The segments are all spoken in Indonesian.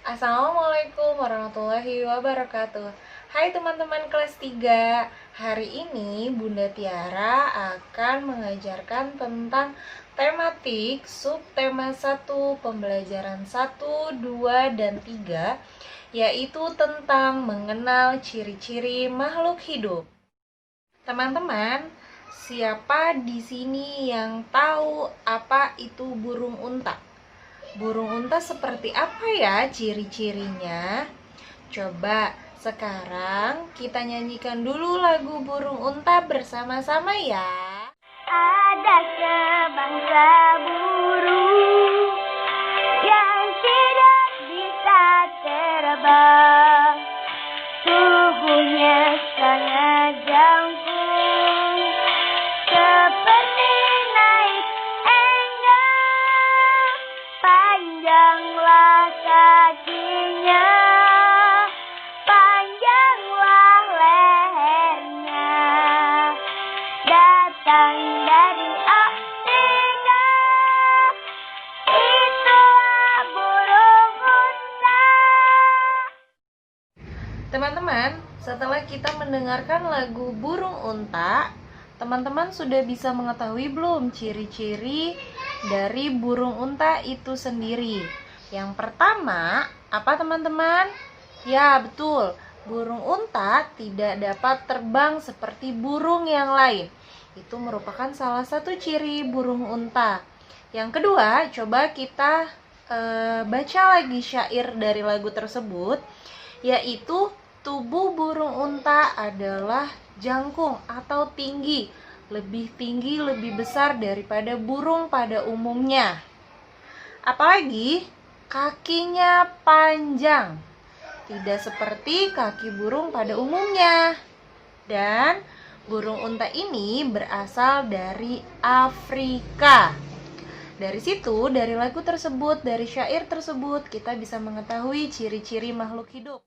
Assalamualaikum warahmatullahi wabarakatuh. Hai teman-teman kelas 3. Hari ini Bunda Tiara akan mengajarkan tentang tematik subtema 1 pembelajaran 1, 2, dan 3, yaitu tentang mengenal ciri-ciri makhluk hidup. Teman-teman, siapa di sini yang tahu apa itu burung unta? Burung unta seperti apa ya ciri-cirinya? Coba sekarang kita nyanyikan dulu lagu burung unta bersama-sama ya. Ada sebangsa burung yang tidak bisa terbang. Tubuhnya sangat jangkung, seperti naik enggang. Panjanglah kakinya, panjanglah lehernya. Datang dari Afrika, itulah burung unta. Teman-teman, setelah kita mendengarkan lagu burung unta, teman-teman sudah bisa mengetahui belum ciri-ciri dari burung unta itu sendiri? Yang pertama, apa teman-teman? Ya, betul. Burung unta tidak dapat terbang seperti burung yang lain. Itu merupakan salah satu ciri burung unta. Yang kedua, coba kita baca lagi syair dari lagu tersebut, yaitu tubuh burung unta adalah jangkung atau tinggi, lebih besar daripada burung pada umumnya. Apalagi kakinya panjang, tidak seperti kaki burung pada umumnya. Dan burung unta ini berasal dari Afrika. Dari situ, dari lagu tersebut, dari syair tersebut, kita bisa mengetahui ciri-ciri makhluk hidup.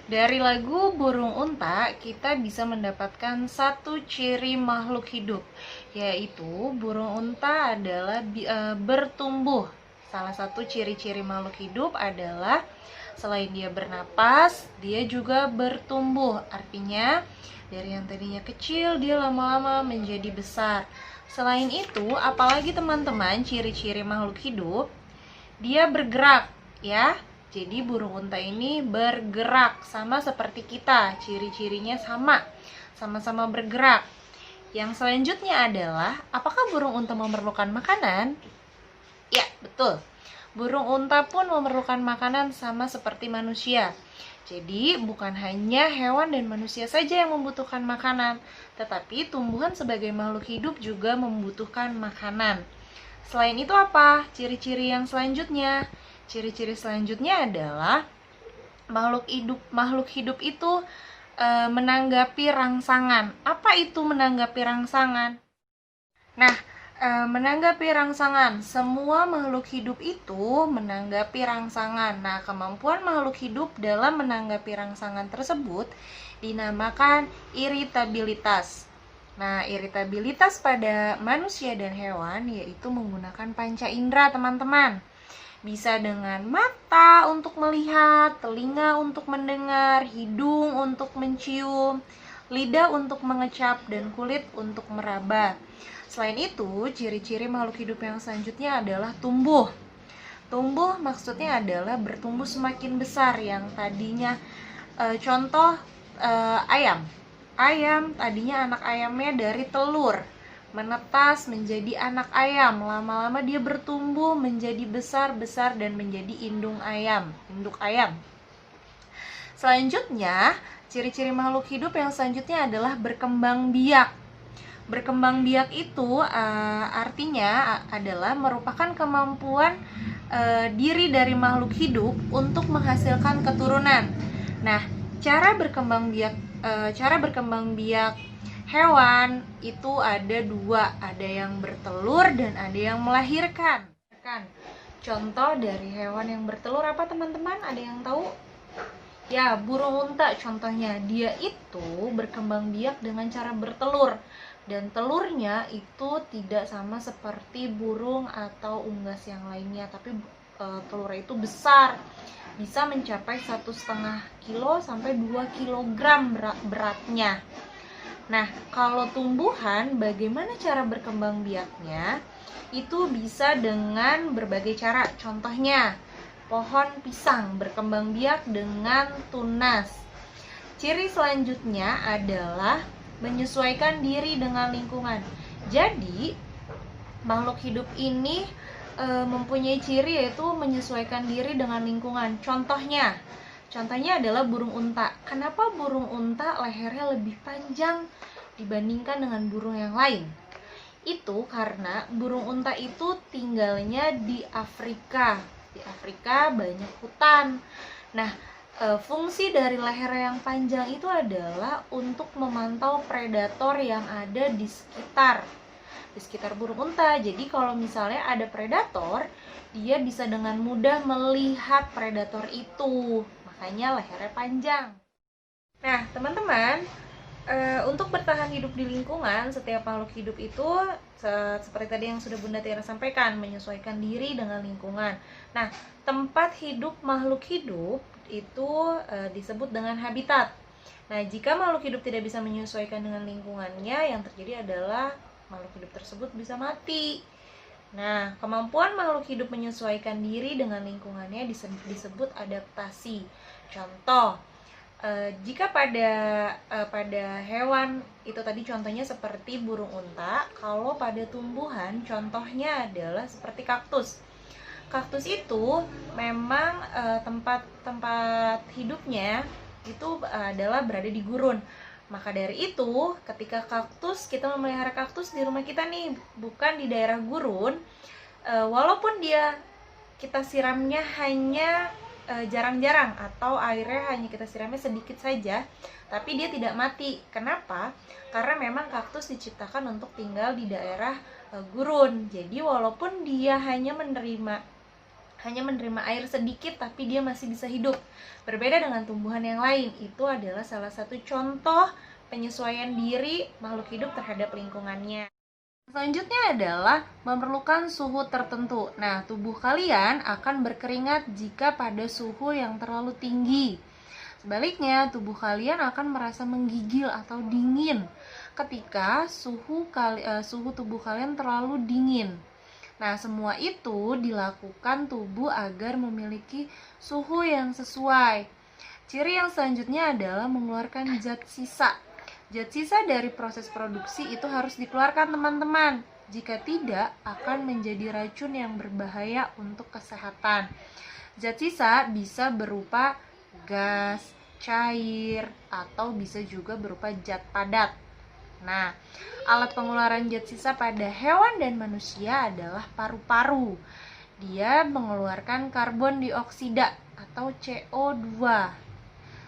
Dari lagu burung unta, kita bisa mendapatkan satu ciri makhluk hidup, yaitu burung unta adalah bertumbuh. Salah satu ciri-ciri makhluk hidup adalah selain dia bernapas, dia juga bertumbuh. Artinya, dari yang tadinya kecil, dia lama-lama menjadi besar. Selain itu, apalagi teman-teman, ciri-ciri makhluk hidup, dia bergerak, ya. Jadi burung unta ini bergerak, sama seperti kita, ciri-cirinya sama-sama bergerak. Yang selanjutnya adalah, apakah burung unta memerlukan makanan? Ya, betul. Burung unta pun memerlukan makanan sama seperti manusia. Jadi, bukan hanya hewan dan manusia saja yang membutuhkan makanan, tetapi tumbuhan sebagai makhluk hidup juga membutuhkan makanan. Selain itu apa? Ciri-ciri yang selanjutnya. Ciri-ciri selanjutnya adalah makhluk hidup itu menanggapi rangsangan. Apa itu menanggapi rangsangan? Nah, menanggapi rangsangan, semua makhluk hidup itu menanggapi rangsangan. Nah, kemampuan makhluk hidup dalam menanggapi rangsangan tersebut dinamakan iritabilitas. Nah, iritabilitas pada manusia dan hewan yaitu menggunakan panca indera, teman-teman. Bisa dengan mata untuk melihat, telinga untuk mendengar, hidung untuk mencium, lidah untuk mengecap, dan kulit untuk meraba. Selain itu, ciri-ciri makhluk hidup yang selanjutnya adalah tumbuh. Tumbuh maksudnya adalah bertumbuh semakin besar, yang tadinya contoh ayam. Ayam tadinya anak ayamnya dari telur, menetas menjadi anak ayam, lama-lama dia bertumbuh menjadi besar dan menjadi induk ayam. Selanjutnya, ciri-ciri makhluk hidup yang selanjutnya adalah berkembang biak. Berkembang biak itu artinya adalah merupakan kemampuan diri dari makhluk hidup untuk menghasilkan keturunan. Nah, cara berkembang biak hewan itu ada dua, ada yang bertelur dan ada yang melahirkan. Contoh dari hewan yang bertelur apa teman-teman? Ada yang tahu? Ya, burung unta contohnya. Dia itu berkembang biak dengan cara bertelur. Dan telurnya itu tidak sama seperti burung atau unggas yang lainnya, tapi telurnya itu besar, bisa mencapai 1,5 kilo sampai 2 kilogram beratnya. Nah, kalau tumbuhan, bagaimana cara berkembang biaknya? Itu bisa dengan berbagai cara. Contohnya, pohon pisang berkembang biak dengan tunas. Ciri selanjutnya adalah menyesuaikan diri dengan lingkungan. Jadi, makhluk hidup ini mempunyai ciri yaitu menyesuaikan diri dengan lingkungan. Contohnya adalah burung unta. Kenapa burung unta lehernya lebih panjang dibandingkan dengan burung yang lain? Itu karena burung unta itu tinggalnya di Afrika. Di Afrika banyak hutan. Nah, fungsi dari leher yang panjang itu adalah untuk memantau predator yang ada di sekitar burung unta. Jadi kalau misalnya ada predator, dia bisa dengan mudah melihat predator itu. Makanya lehernya panjang. Nah, teman-teman, untuk bertahan hidup di lingkungan, setiap makhluk hidup itu seperti tadi yang sudah Bunda Tiara sampaikan, menyesuaikan diri dengan lingkungan. Nah, tempat hidup makhluk hidup itu disebut dengan habitat. Nah, jika makhluk hidup tidak bisa menyesuaikan dengan lingkungannya, yang terjadi adalah makhluk hidup tersebut bisa mati. Nah, kemampuan makhluk hidup menyesuaikan diri dengan lingkungannya disebut adaptasi. Contoh, jika pada hewan itu tadi contohnya seperti burung unta, kalau pada tumbuhan contohnya adalah seperti kaktus. Kaktus itu memang tempat hidupnya itu adalah berada di gurun. Maka dari itu, ketika kita memelihara kaktus di rumah kita nih, bukan di daerah gurun, walaupun kita siramnya hanya jarang-jarang atau airnya hanya kita siramnya sedikit saja, tapi dia tidak mati. Kenapa? Karena memang kaktus diciptakan untuk tinggal di daerah gurun. Jadi walaupun dia hanya menerima air sedikit, tapi dia masih bisa hidup. Berbeda dengan tumbuhan yang lain. Itu adalah salah satu contoh penyesuaian diri makhluk hidup terhadap lingkungannya. Selanjutnya adalah memerlukan suhu tertentu. Nah, tubuh kalian akan berkeringat jika pada suhu yang terlalu tinggi. Sebaliknya, tubuh kalian akan merasa menggigil atau dingin ketika suhu tubuh kalian terlalu dingin. Nah, semua itu dilakukan tubuh agar memiliki suhu yang sesuai. Ciri yang selanjutnya adalah mengeluarkan zat sisa. Zat sisa dari proses produksi itu harus dikeluarkan, teman-teman. Jika tidak, akan menjadi racun yang berbahaya untuk kesehatan. Zat sisa bisa berupa gas, cair, atau bisa juga berupa zat padat. Nah, alat pengeluaran zat sisa pada hewan dan manusia adalah paru-paru. Dia mengeluarkan karbon dioksida atau CO2.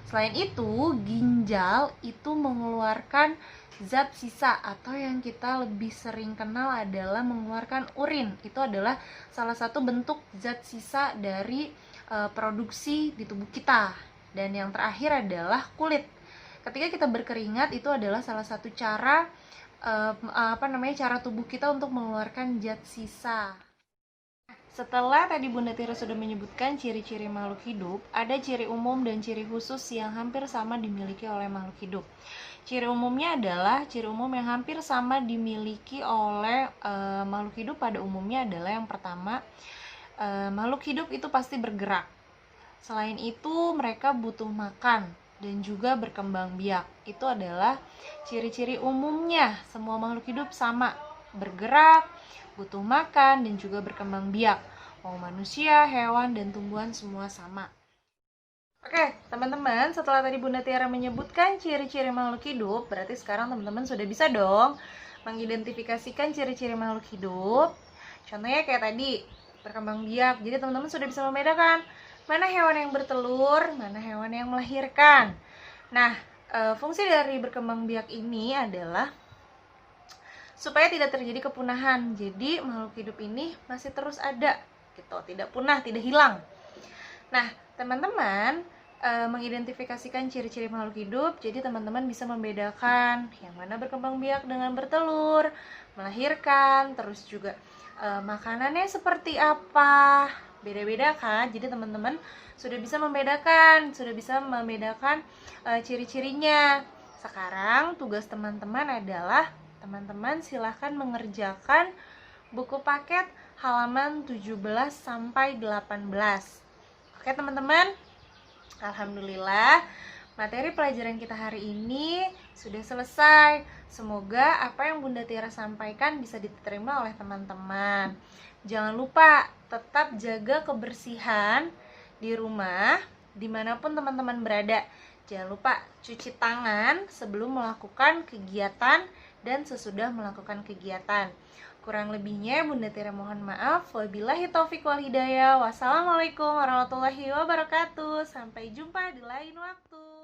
Selain itu, ginjal itu mengeluarkan zat sisa atau yang kita lebih sering kenal adalah mengeluarkan urin. Itu adalah salah satu bentuk zat sisa dari produksi di tubuh kita. Dan yang terakhir adalah kulit. Ketika kita berkeringat, itu adalah salah satu cara cara tubuh kita untuk mengeluarkan zat sisa. Setelah tadi Bunda Tira sudah menyebutkan ciri-ciri makhluk hidup, ada ciri umum dan ciri khusus yang hampir sama dimiliki oleh makhluk hidup. Ciri umumnya adalah ciri umum yang hampir sama dimiliki oleh makhluk hidup pada umumnya adalah yang pertama, makhluk hidup itu pasti bergerak. Selain itu, mereka butuh makan dan juga berkembang biak. Itu adalah ciri-ciri umumnya. Semua makhluk hidup sama, bergerak, butuh makan, dan juga berkembang biak. Mau manusia, hewan, dan tumbuhan semua sama. Oke, teman-teman, setelah tadi Bunda Tiara menyebutkan ciri-ciri makhluk hidup, berarti sekarang teman-teman sudah bisa dong mengidentifikasikan ciri-ciri makhluk hidup. Contohnya kayak tadi, berkembang biak. Jadi teman-teman sudah bisa membedakan mana hewan yang bertelur, mana hewan yang melahirkan. Nah, fungsi dari berkembang biak ini adalah supaya tidak terjadi kepunahan. Jadi makhluk hidup ini masih terus ada, gitu, tidak punah, tidak hilang. Nah, teman-teman mengidentifikasikan ciri-ciri makhluk hidup, jadi teman-teman bisa membedakan yang mana berkembang biak dengan bertelur, melahirkan, terus juga makanannya seperti apa, beda-beda kan. Jadi teman-teman sudah bisa membedakan ciri-cirinya. Sekarang tugas teman-teman adalah teman-teman silahkan mengerjakan buku paket halaman 17 sampai 18. Oke teman-teman, alhamdulillah materi pelajaran kita hari ini sudah selesai. Semoga apa yang Bunda Tiara sampaikan bisa diterima oleh teman-teman. Jangan lupa tetap jaga kebersihan di rumah, dimanapun teman-teman berada. Jangan lupa cuci tangan sebelum melakukan kegiatan dan sesudah melakukan kegiatan. Kurang lebihnya Bunda Tiara mohon maaf. Wabillahi taufiq wal hidayah. Wassalamualaikum warahmatullahi wabarakatuh. Sampai jumpa di lain waktu.